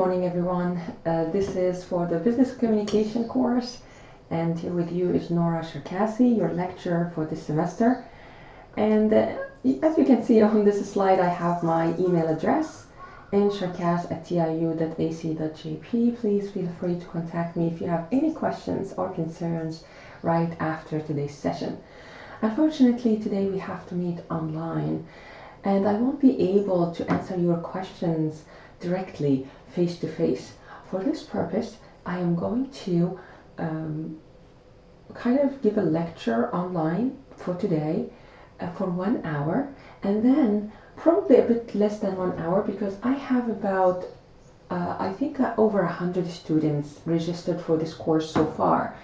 Morning everyone. This is for the business communication course, and here with you is Nora Sherkassi, your lecturer for this semester. And as you can see on this slide, I have my email address, nsherkas@tiu.ac.jp. Please feel free to contact me if you have any questions or concerns right after today's session. Unfortunately, today we have to meet online, and I won't be able to answer your questions directly face to face. For this purpose, I am going to kind of give a lecture online for today for 1 hour, and then probably a bit less than 1 hour because I have about I think over 100 students registered for this course so far.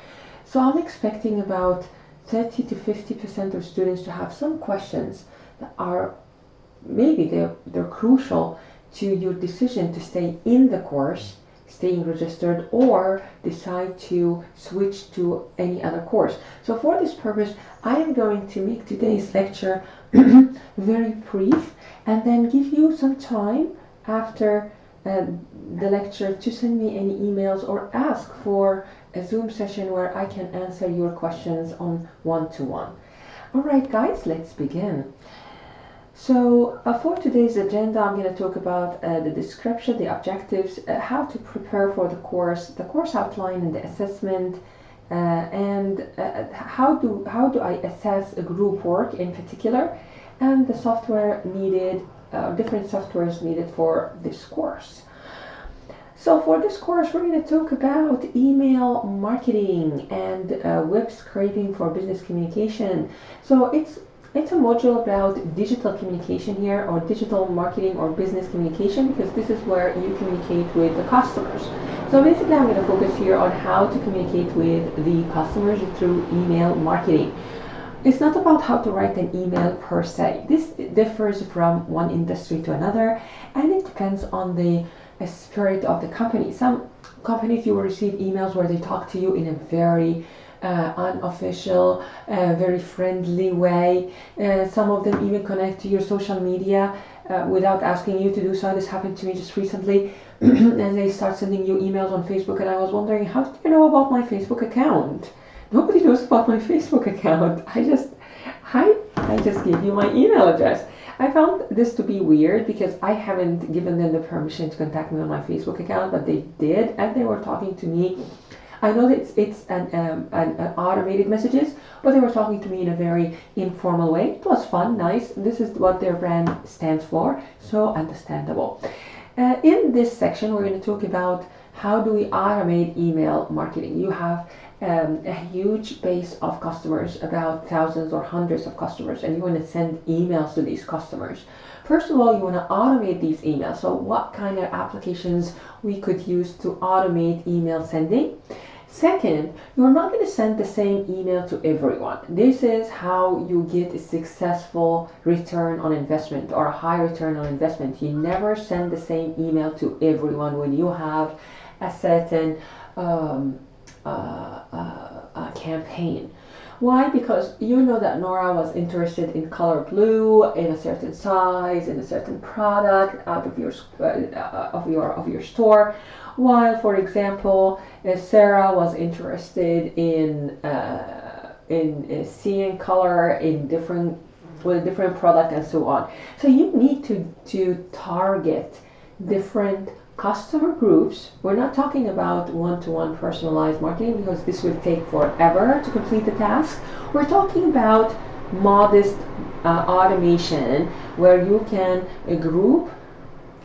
So I'm expecting about 30 to 50% of students to have some questions that are maybe they're crucial to your decision to stay in the course, staying registered, or decide to switch to any other course. So for this purpose, I am going to make today's lecture very brief and then give you some time after the lecture to send me any emails or ask for a Zoom session where I can answer your questions on one-to-one. All right, guys, let's begin. So for today's agenda, I'm going to talk about the description, the objectives, how to prepare for the course outline and the assessment, and how do I assess a group work in particular, and the software needed, different softwares needed for this course. So for this course, we're going to talk about email marketing and web scraping for business communication. So it's a module about digital communication here, or digital marketing or business communication, because this is where you communicate with the customers. So basically I'm going to focus here on how to communicate with the customers through email marketing. It's not about how to write an email per se. This differs from one industry to another, and it depends on the spirit of the company. Some companies, you will receive emails where they talk to you in a very unofficial, very friendly way. Some of them even connect to your social media without asking you to do so. This happened to me just recently. And they start sending you emails on Facebook, and I was wondering, how do you know about my Facebook account? Nobody knows about my Facebook account. I just gave you my email address. I found this to be weird because I haven't given them the permission to contact me on my Facebook account, but they did, and they were talking to me. I know that it's an automated messages, but they were talking to me in a very informal way. It was fun, nice. This is what their brand stands for, so understandable. In this section, we're going to talk about how do we automate email marketing. You have a huge base of customers, about thousands or hundreds of customers, and you want to send emails to these customers. First of all, you want to automate these emails. So what kind of applications we could use to automate email sending? Second, you're not going to send the same email to everyone. This is how you get a successful return on investment, or a high return on investment. You never send the same email to everyone when you have a certain campaign. Why? Because you know that Nora was interested in color blue, in a certain size, in a certain product out of your store. While, for example, Sarah was interested in seeing color in with a different product and so on. So you need to target different customer groups. We're not talking about one-to-one personalized marketing because this will take forever to complete the task. We're talking about modest automation where you can group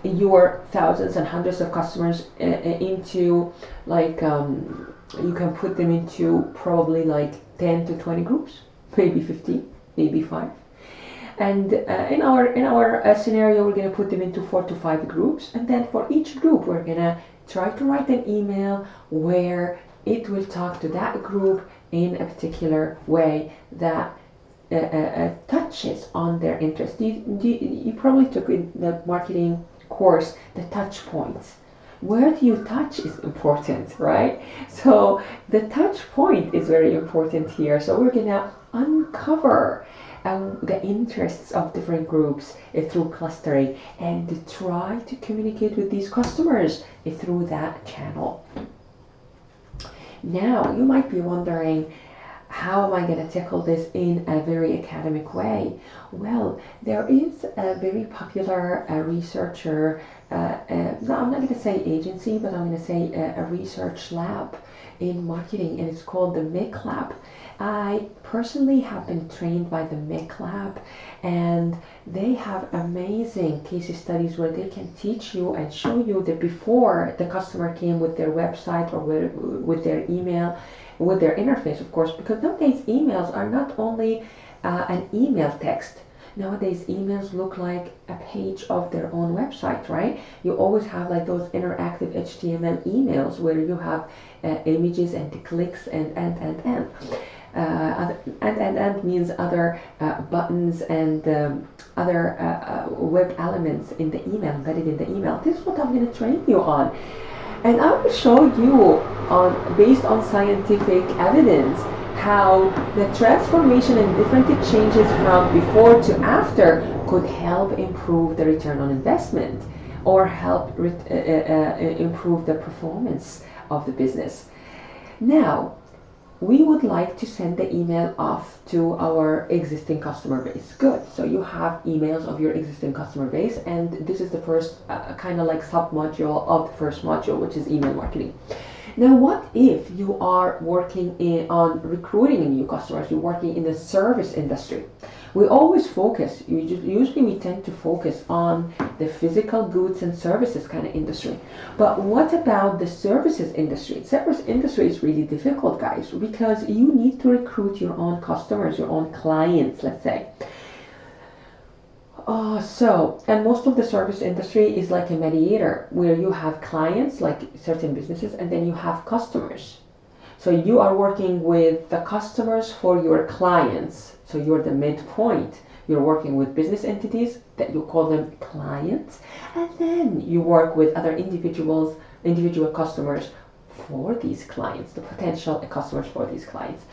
your thousands and hundreds of customers into you can put them into probably like 10 to 20 groups, maybe 15, maybe 5. And in our scenario, we're going to put them into 4 to 5 groups, and then for each group we're going to try to write an email where it will talk to that group in a particular way that touches on their interest. You probably took in the marketing course the touch points. Where do you touch is important, right? So the touch point is very important here. So we're going to uncover the interests of different groups through clustering, and try to communicate with these customers through that channel. Now, you might be wondering, how am I going to tackle this in a very academic way? Well, there is a very popular researcher, no, I'm not going to say agency, but I'm going to say a research lab in marketing, and it's called the MEC Lab. I personally have been trained by the MEC Lab, and they have amazing case studies where they can teach you and show you the before the customer came with their website or with their email, with their interface, of course, because nowadays emails are not only an email text. Nowadays emails look like a page of their own website, right? You always have like those interactive HTML emails where you have images and clicks and. And means other buttons and other web elements in the email, embedded in the email. This is what I'm going to train you on. And I will show you, based on scientific evidence, how the transformation and different changes from before to after could help improve the return on investment or help improve the performance of the business. Now, we would like to send the email off to our existing customer base. Good. So you have emails of your existing customer base, and this is the first kind of like sub-module of the first module, which is email marketing. Now, what if you are working on recruiting new customers? You're working in the service industry. We always focus, usually we tend to focus on the physical goods and services kind of industry. But what about the services industry? Service industry is really difficult, guys, because you need to recruit your own customers, your own clients, let's say. And most of the service industry is like a mediator where you have clients, like certain businesses, and then you have customers. So you are working with the customers for your clients. So you're the midpoint. You're working with business entities that you call them clients, and then you work with other individual customers for these clients, the potential customers for these clients.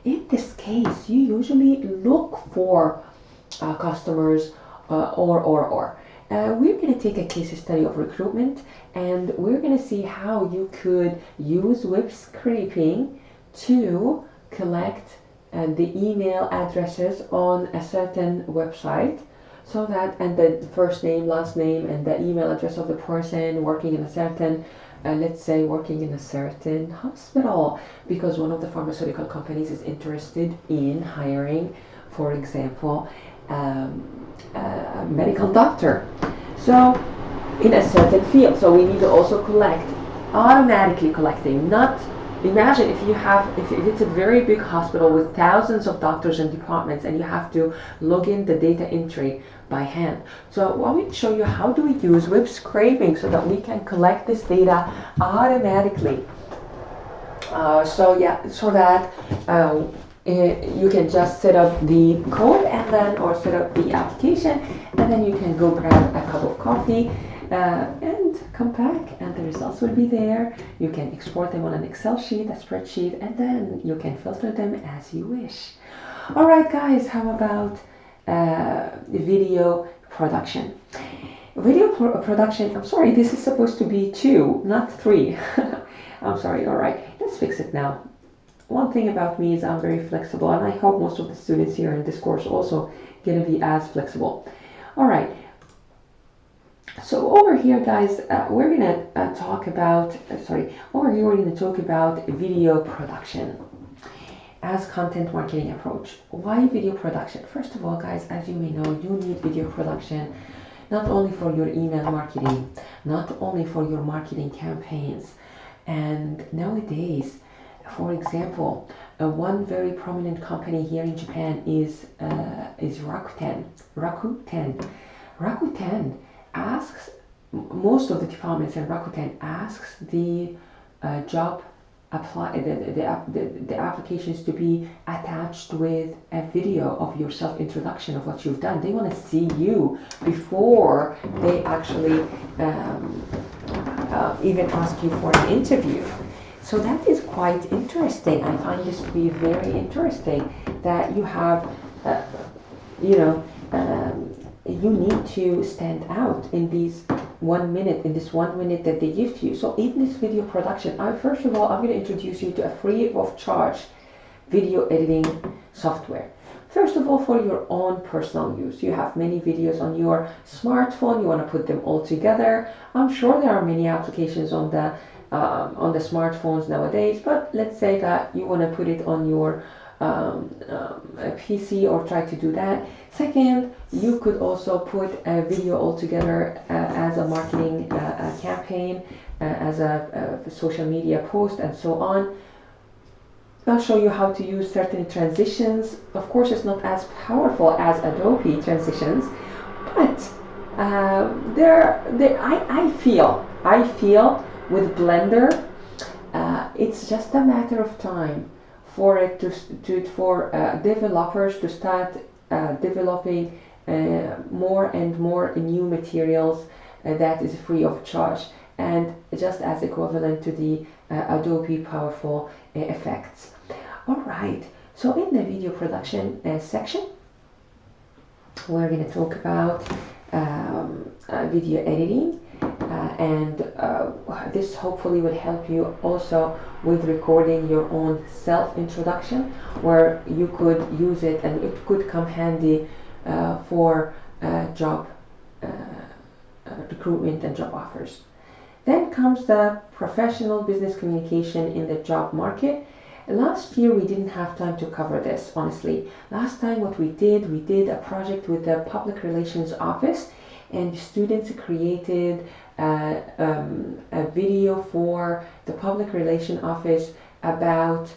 In this case, you usually look for customers we're going to take a case study of recruitment, and we're going to see how you could use web scraping to collect the email addresses on a certain website, so that, and the first name, last name, and the email address of the person working in a certain let's say working in a certain hospital, because one of the pharmaceutical companies is interested in hiring, for example, a medical doctor, so in a certain field. So we need to also collect, automatically collecting, not imagine if it's a very big hospital with thousands of doctors and departments, and you have to log in the data entry by hand. So I want to show you how do we use web scraping so that we can collect this data automatically. You can just set up the code and then, or set up the application, and then you can go grab a cup of coffee and come back, and the results will be there. You can export them on an Excel sheet, a spreadsheet, and then you can filter them as you wish. All right, guys, how about video production? Video production, I'm sorry, this is supposed to be 2, not 3. I'm sorry. All right, let's fix it now. One thing about me is I'm very flexible, and I hope most of the students here in this course also going to be as flexible. All right. So over here, guys, we're going to talk about, over here we're going to talk about video production as content marketing approach. Why video production? First of all, guys, as you may know, you need video production not only for your email marketing, not only for your marketing campaigns, and nowadays, for example, one very prominent company here in Japan is Rakuten. Rakuten asks, most of the departments in Rakuten asks the the applications to be attached with a video of your self-introduction of what you've done. They want to see you before they actually even ask you for an interview. So that is quite interesting. I find this to be very interesting that you have you know, you need to stand out in these 1 minute, in this 1 minute that they give to you. So in this video production, first of all, I'm going to introduce you to a free of charge video editing software. First of all, for your own personal use. You have many videos on your smartphone, you want to put them all together. I'm sure there are many applications on the smartphones nowadays, but let's say that you want to put it on your PC, or try to do that. Second, you could also put a video all together as a marketing campaign, as a social media post, and so on. I'll show you how to use certain transitions. Of course, it's not as powerful as Adobe transitions, but I feel with Blender, it's just a matter of time for it for developers to start developing more and more new materials that is free of charge, and just as equivalent to the Adobe powerful effects. All right, so in the video production section, we're going to talk about video editing, and this hopefully will help you also with recording your own self-introduction, where you could use it and it could come handy for job recruitment and job offers. Then comes the professional business communication in the job market. Last year we didn't have time to cover this, honestly. Last time what we did a project with the public relations office, and students created a video for the public relation office about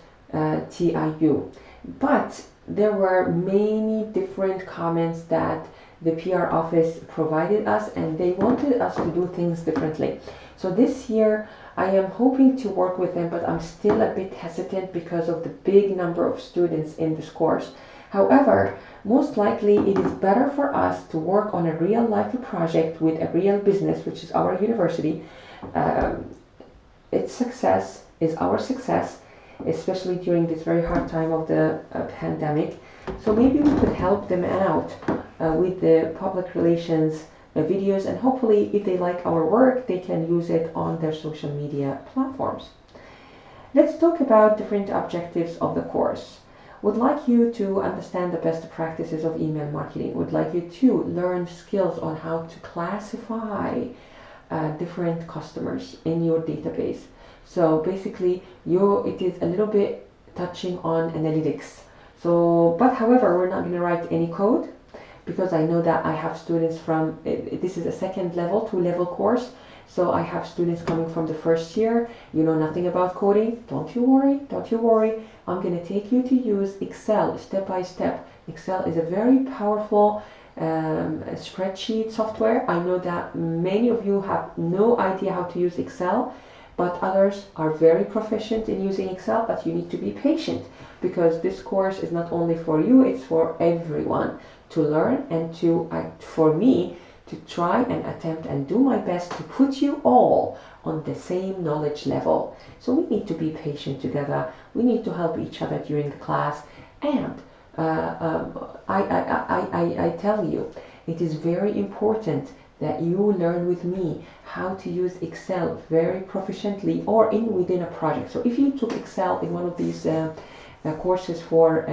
TIU. But there were many different comments that the PR office provided us, and they wanted us to do things differently. So this year I am hoping to work with them, but I'm still a bit hesitant because of the big number of students in this course. However, most likely it is better for us to work on a real life project with a real business, which is our university. Its success is our success, especially during this very hard time of the pandemic. So maybe we could help them out with the public relations videos, and hopefully if they like our work, they can use it on their social media platforms. Let's talk about different objectives of the course. Would like you to understand the best practices of email marketing. Would like you to learn skills on how to classify different customers in your database. So basically, it is a little bit touching on analytics. So, but however, we're not going to write any code, because I know that I have students from, this is a second level, 2-level course. So I have students coming from the first year, you know nothing about coding. Don't you worry. I'm going to take you to use Excel step by step. Excel is a very powerful spreadsheet software. I know that many of you have no idea how to use Excel, but others are very proficient in using Excel, but you need to be patient, because this course is not only for you, it's for everyone to learn, and for me to try and attempt and do my best to put you all on the same knowledge level. So we need to be patient together. We need to help each other during the class. And I tell you, it is very important that you learn with me how to use Excel very proficiently, or within a project. So if you took Excel in one of these courses for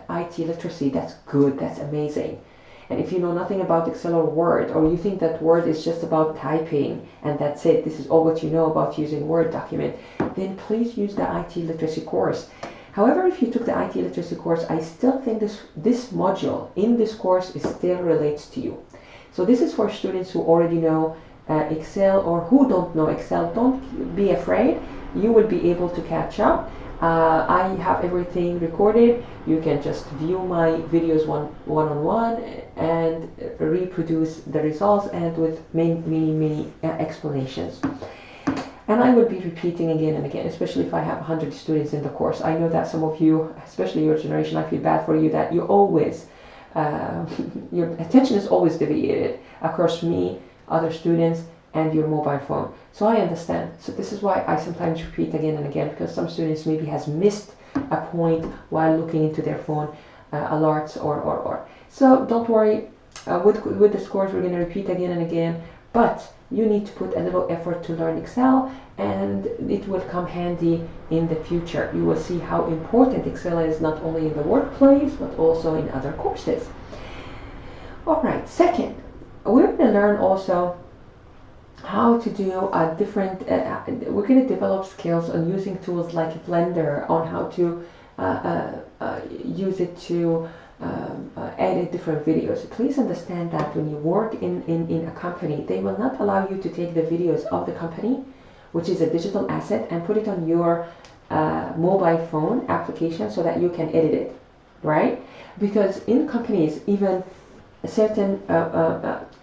IT literacy, that's good, that's amazing. And if you know nothing about Excel or Word, or you think that Word is just about typing and that's it, this is all what you know about using Word document, then please use the IT literacy course. However, if you took the IT literacy course, I still think this module in this course still relates to you. So this is for students who already know Excel, or who don't know Excel. Don't be afraid, you will be able to catch up. I have everything recorded. You can just view my videos one-on-one and reproduce the results, and with many explanations. And I will be repeating again and again, especially if I have 100 students in the course. I know that some of you, especially your generation, I feel bad for you that you always, your attention is always deviated across me, other students, and your mobile phone. So I understand. So this is why I sometimes repeat again and again, because some students maybe has missed a point while looking into their phone. alerts or. So don't worry, with this course we're going to repeat again and again, but you need to put a little effort to learn Excel, and it will come handy in the future. You will see how important Excel is, not only in the workplace but also in other courses. All right, second, we're going to learn also how to do a different, we're going to develop skills on using tools like Blender, on how to use it to edit different videos. Please understand that when you work in a company, they will not allow you to take the videos of the company, which is a digital asset, and put it on your mobile phone application so that you can edit it, right? Because in companies, even a certain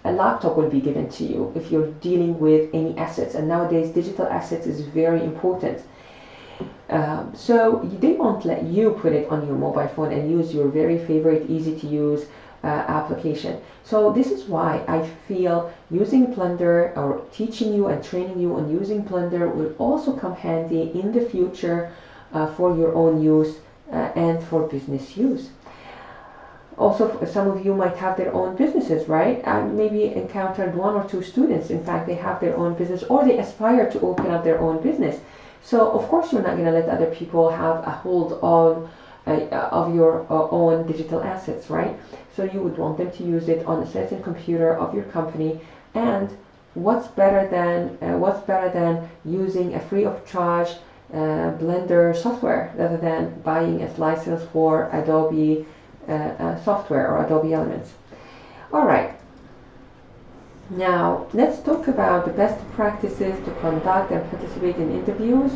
a laptop will be given to you if you're dealing with any assets, and nowadays digital assets is very important. So they won't let you put it on your mobile phone and use your very favorite easy to use application. So this is why I feel using Blender, or teaching you and training you on using Blender, will also come handy in the future for your own use and for business use. Also, some of you might have their own businesses, right? I maybe encountered 1 or 2 students, in fact, they have their own business, or they aspire to open up their own business. So of course you're not going to let other people have a hold on of your own digital assets, right? So you would want them to use it on a certain computer of your company. And what's better than using a free of charge Blender software rather than buying a license for Adobe software or Adobe Elements. All right. Now, let's talk about the best practices to conduct and participate in interviews.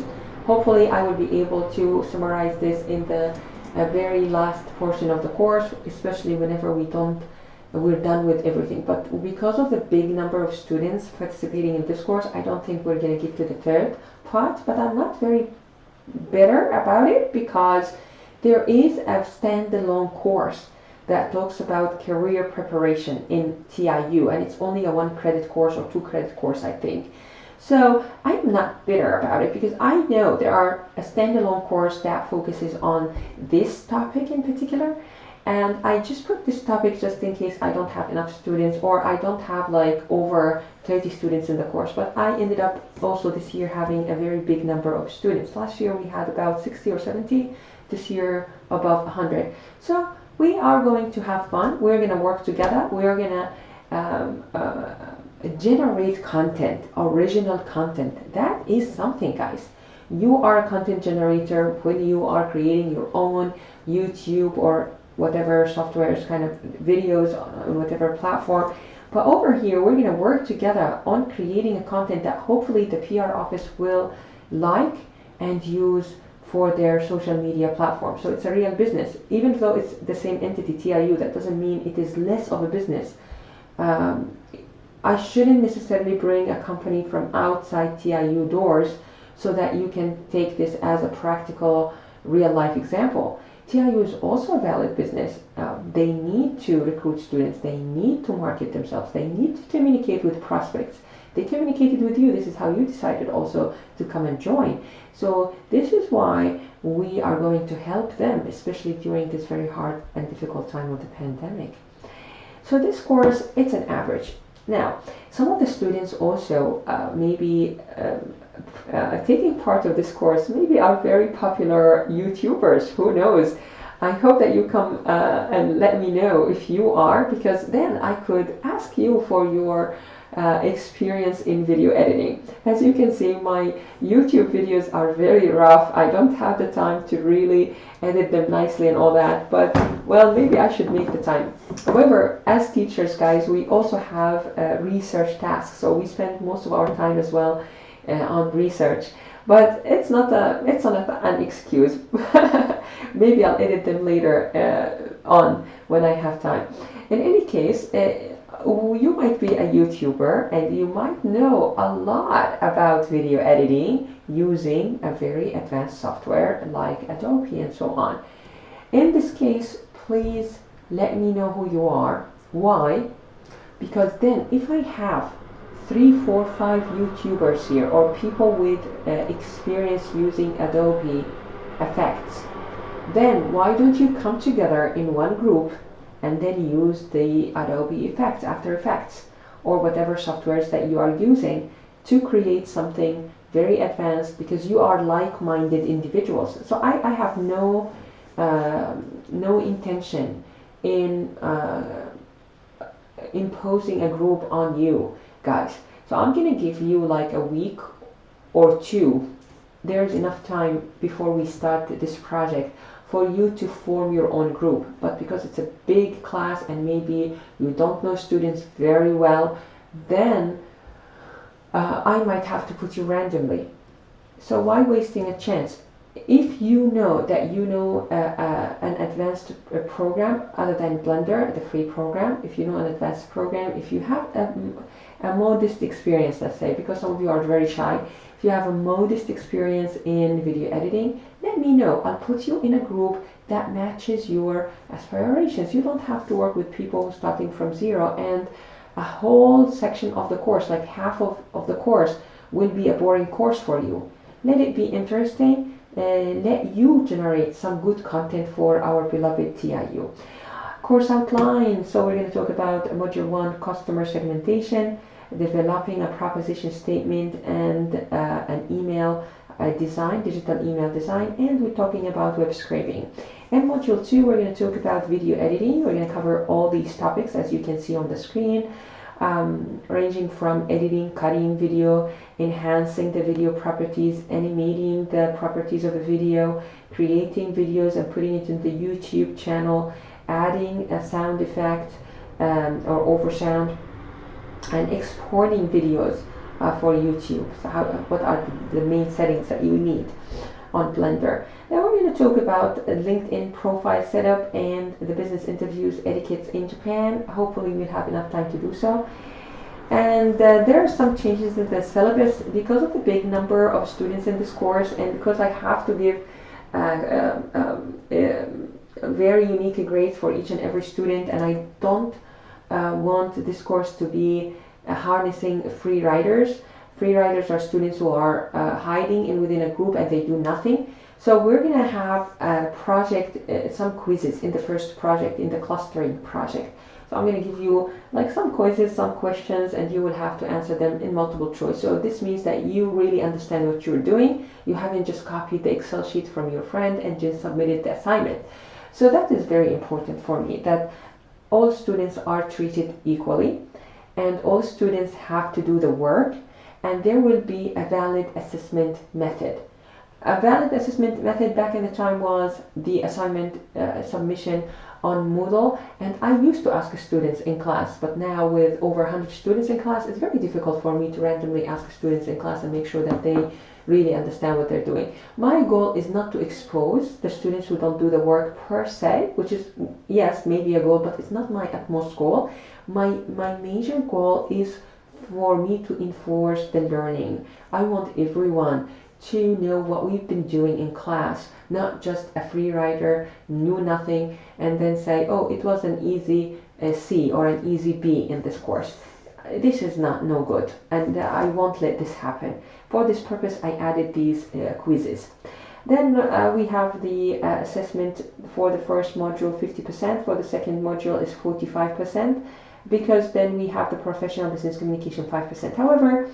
Hopefully, I will be able to summarize this in the very last portion of the course, especially whenever we're done with everything. But because of the big number of students participating in this course, I don't think we're going to get to the third part, but I'm not very bitter about it, because there is a standalone course that talks about career preparation in TIU, and it's only a 1 credit course or 2 credit course, I think. So I'm not bitter about it, because I know there are a standalone course that focuses on this topic in particular, and I just put this topic just in case I don't have enough students, or I don't have like over 30 students in the course. But I ended up also this year having a very big number of students. Last year we had about 60 or 70, this year above 100. So we are going to have fun. We're going to work together. We're going to generate content, original content. That is something, guys. You are a content generator when you are creating your own YouTube or whatever software's kind of videos on whatever platform. But over here, we're going to work together on creating a content that hopefully the PR office will like and use for their social media platform. So it's a real business. Even though it's the same entity, TIU, that doesn't mean it is less of a business. I shouldn't necessarily bring a company from outside TIU doors so that you can take this as a practical, real-life example. TIU is also a valid business. They need to recruit students. They need to market themselves. They need to communicate with prospects. They communicated with you. This is how you decided also to come and join. So this is why we are going to help them, especially during this very hard and difficult time of the pandemic. So this course, it's an average. Now, some of the students also maybe taking part of this course maybe are very popular YouTubers. Who knows? I hope that you come and let me know if you are, because then I could ask you for your experience in video editing. As you can see, my YouTube videos are very rough. I don't have the time to really edit them nicely and all that, but well, maybe I should make the time. However, as teachers, guys, we also have research tasks, so we spend most of our time as well on research. But it's not an excuse. Maybe I'll edit them later on when I have time. In any case, you might be a YouTuber and you might know a lot about video editing using a very advanced software like Adobe and so on. In this case, please let me know who you are. Why? Because then if I have 3, 4, 5 YouTubers here, or people with experience using Adobe effects, then why don't you come together in one group and then use the Adobe effects, After Effects, or whatever softwares that you are using to create something very advanced, because you are like-minded individuals. So I have no intention in imposing a group on you guys. So I'm gonna give you like a week or two. There's enough time before we start this project for you to form your own group. But because it's a big class and maybe you don't know students very well, then I might have to put you randomly. So why wasting a chance? If you know that you know an advanced program other than Blender, the free program, if you know an advanced program, if you have a modest experience, let's say, because some of you are very shy, if you have a modest experience in video editing, let me know. I'll put you in a group that matches your aspirations. You don't have to work with people starting from zero, and a whole section of the course, like half of the course, will be a boring course for you. Let it be interesting. Let you generate some good content for our beloved TIU. Course outline. So we're going to talk about Module 1, customer segmentation, developing a proposition statement, and an email design, digital email design, and we're talking about web scraping. And Module 2, we're going to talk about video editing. We're going to cover all these topics as you can see on the screen, ranging from editing, cutting video, enhancing the video properties, animating the properties of a video, creating videos and putting it in the YouTube channel, adding a sound effect or oversound, and exporting videos for YouTube. So what are the main settings that you need on Blender? Now we're going to talk about LinkedIn profile setup and the business interviews etiquettes in Japan. Hopefully we'll have enough time to do so. And there are some changes in the syllabus because of the big number of students in this course, and because I have to give very unique grades for each and every student, and I don't want this course to be harnessing free riders. Free riders are students who are hiding within a group and they do nothing. So we're going to have a project, some quizzes in the first project, in the clustering project. So I'm going to give you like some quizzes, some questions, and you will have to answer them in multiple choice. So this means that you really understand what you're doing. You haven't just copied the Excel sheet from your friend and just submitted the assignment. So that is very important for me, that all students are treated equally and all students have to do the work, and there will be a valid assessment method. A valid assessment method back in the time was the assignment submission on Moodle, and I used to ask students in class, but now with over 100 students in class, it's very difficult for me to randomly ask students in class and make sure that they really understand what they're doing. My goal is not to expose the students who don't do the work per se, which is, yes, maybe a goal, but it's not my utmost goal. My major goal is for me to enforce the learning. I want everyone to know what we've been doing in class, not just a free rider, knew nothing, and then say, oh, it was an easy C or an easy B in this course. This is no good, and I won't let this happen. For this purpose, I added these quizzes. Then we have the assessment for the first module, 50%. For the second module is 45%, because then we have the professional business communication, 5%. However,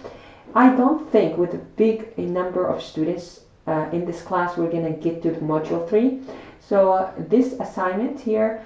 I don't think with a big number of students in this class we're going to get to the module 3. So this assignment here,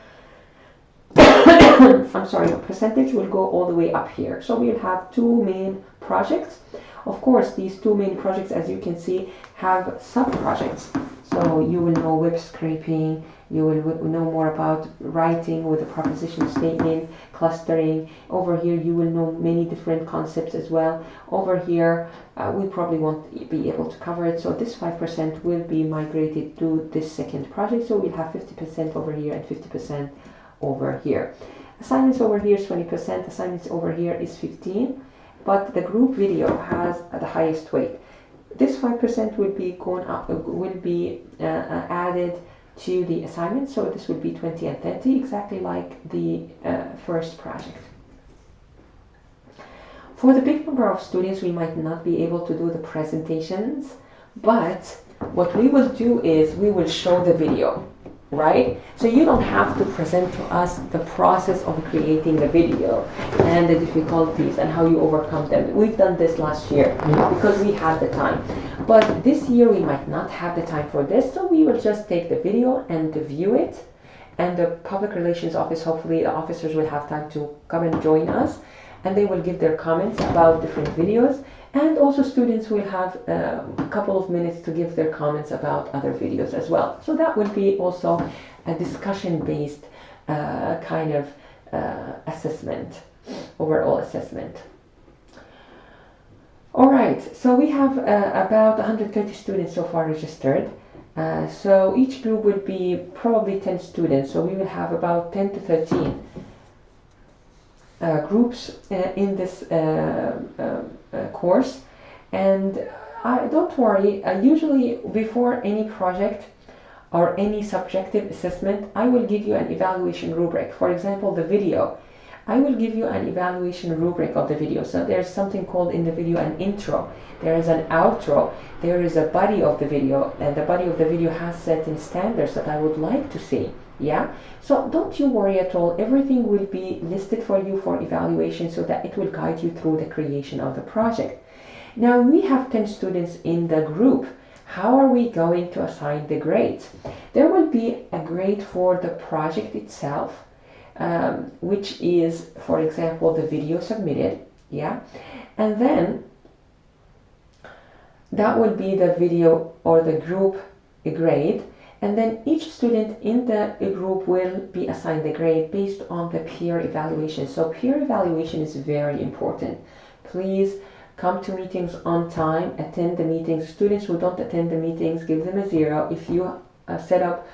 I'm sorry, percentage will go all the way up here. So we'll have two main projects. Of course, these two main projects, as you can see, have sub-projects. So you will know web scraping, you will know more about writing with a proposition statement, clustering. Over here you will know many different concepts as well. Over here we probably won't be able to cover it, so this 5% will be migrated to this second project. So we'll have 50% over here and 50% over here. Assignments over here is 20%, assignments over here is 15%, but the group video has the highest weight. This 5% will be going up, added to the assignment, so this will be 20 and 30, exactly like the first project. For the big number of students, we might not be able to do the presentations, but what we will do is we will show the video. right? So you don't have to present to us the process of creating the video and the difficulties and how you overcome them. We've done this last year because we had the time. But this year we might not have the time for this, so we will just take the video and view it. And the public relations office, hopefully the officers will have time to come and join us, and they will give their comments about different videos. And also students will have a couple of minutes to give their comments about other videos as well. So that will be also a discussion-based kind of assessment, overall assessment. All right, so we have about 130 students so far registered. So each group will be probably 10 students, so we will have about 10 to 13 groups in this course. And don't worry, usually before any project or any subjective assessment, I will give you an evaluation rubric. For example, the video, I will give you an evaluation rubric of the video. So there's something called in the video an intro, there is an outro, there is a body of the video, and the body of the video has certain standards that I would like to see. Yeah, so don't you worry at all, everything will be listed for you for evaluation so that it will guide you through the creation of the project. Now we have 10 students in the group. How are we going to assign the grades? There will be a grade for the project itself, which is, for example, the video submitted, yeah, and then that will be the video or the group grade. And then each student in the group will be assigned the grade based on the peer evaluation. So peer evaluation is very important. Please come to meetings on time, attend the meetings. Students who don't attend the meetings, give them a 0. If you set up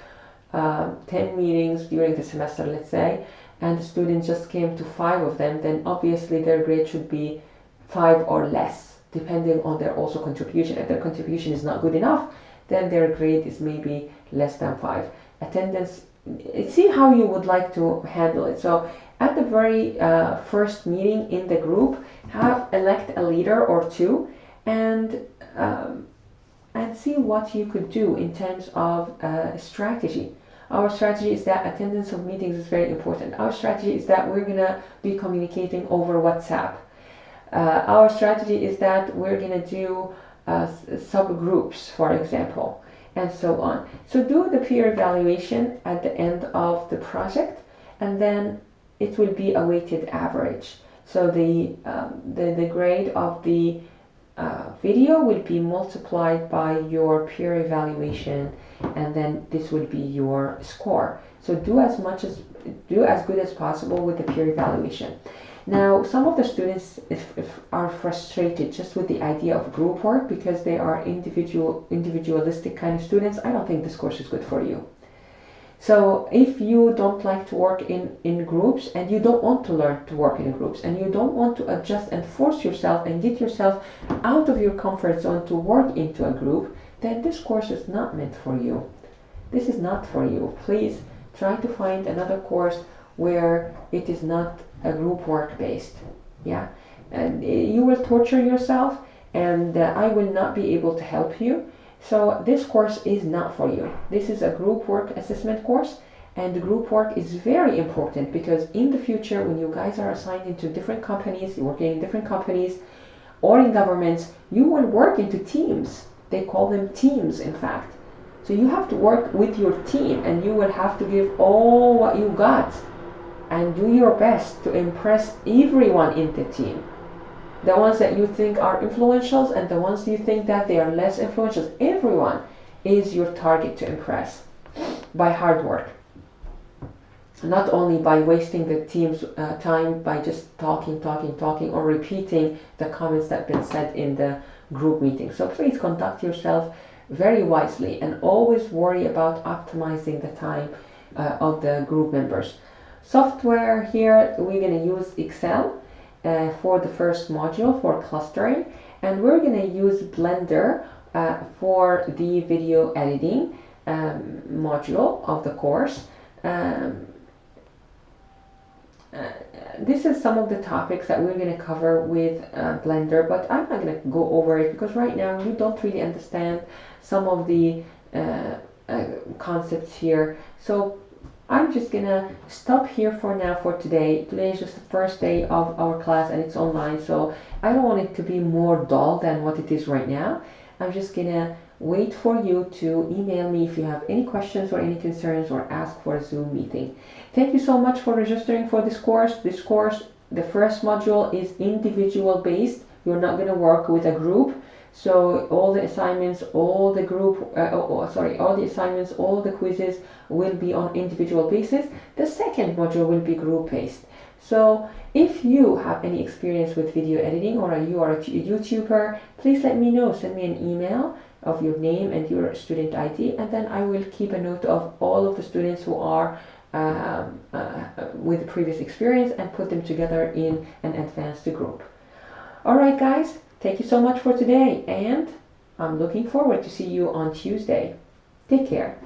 10 meetings during the semester, let's say, and the students just came to 5 of them, then obviously their grade should be 5 or less, depending on their also contribution. If their contribution is not good enough, then their grade is maybe less than 5. Attendance, see how you would like to handle it. So at the very first meeting in the group, elect a leader or 2, and see what you could do in terms of strategy. Our strategy is that attendance of meetings is very important. Our strategy is that we're gonna be communicating over WhatsApp. Our strategy is that we're gonna do subgroups, for example, and so on. So do the peer evaluation at the end of the project, and then it will be a weighted average. So the grade of the video will be multiplied by your peer evaluation, and then this will be your score. So do as good as possible with the peer evaluation. Now, some of the students are frustrated just with the idea of group work because they are individualistic kind of students. I don't think this course is good for you. So if you don't like to work in groups, and you don't want to learn to work in groups, and you don't want to adjust and force yourself and get yourself out of your comfort zone to work into a group, then this course is not meant for you. This is not for you. Please try to find another course where it is not a group work based. Yeah, and you will torture yourself, and I will not be able to help you. So this course is not for you. This is a group work assessment course, and group work is very important because in the future, when you guys are assigned into different companies, you're working in different companies or in governments, you will work into teams. They call them teams, in fact. So you have to work with your team, and you will have to give all what you got and do your best to impress everyone in the team. The ones that you think are influential and the ones you think that they are less influential. Everyone is your target to impress by hard work. Not only by wasting the team's time by just talking, or repeating the comments that have been said in the group meeting. So please conduct yourself very wisely and always worry about optimizing the time of the group members. Software here, we're going to use Excel for the first module for clustering, and we're going to use Blender for the video editing module of the course. This is some of the topics that we're going to cover with Blender, but I'm not going to go over it because right now you don't really understand some of the concepts here. So I'm just gonna stop here for now for today. Today is just the first day of our class and it's online, so I don't want it to be more dull than what it is right now. I'm just gonna wait for you to email me if you have any questions or any concerns, or ask for a Zoom meeting. Thank you so much for registering for this course. This course, the first module, is individual based. You're not going to work with a group. So all the assignments, all the assignments, all the quizzes will be on individual basis. The second module will be group based. So if you have any experience with video editing, or you are a YouTuber, please let me know. Send me an email of your name and your student ID, and then I will keep a note of all of the students who are with previous experience and put them together in an advanced group. All right, guys, thank you so much for today, and I'm looking forward to see you on Tuesday. Take care.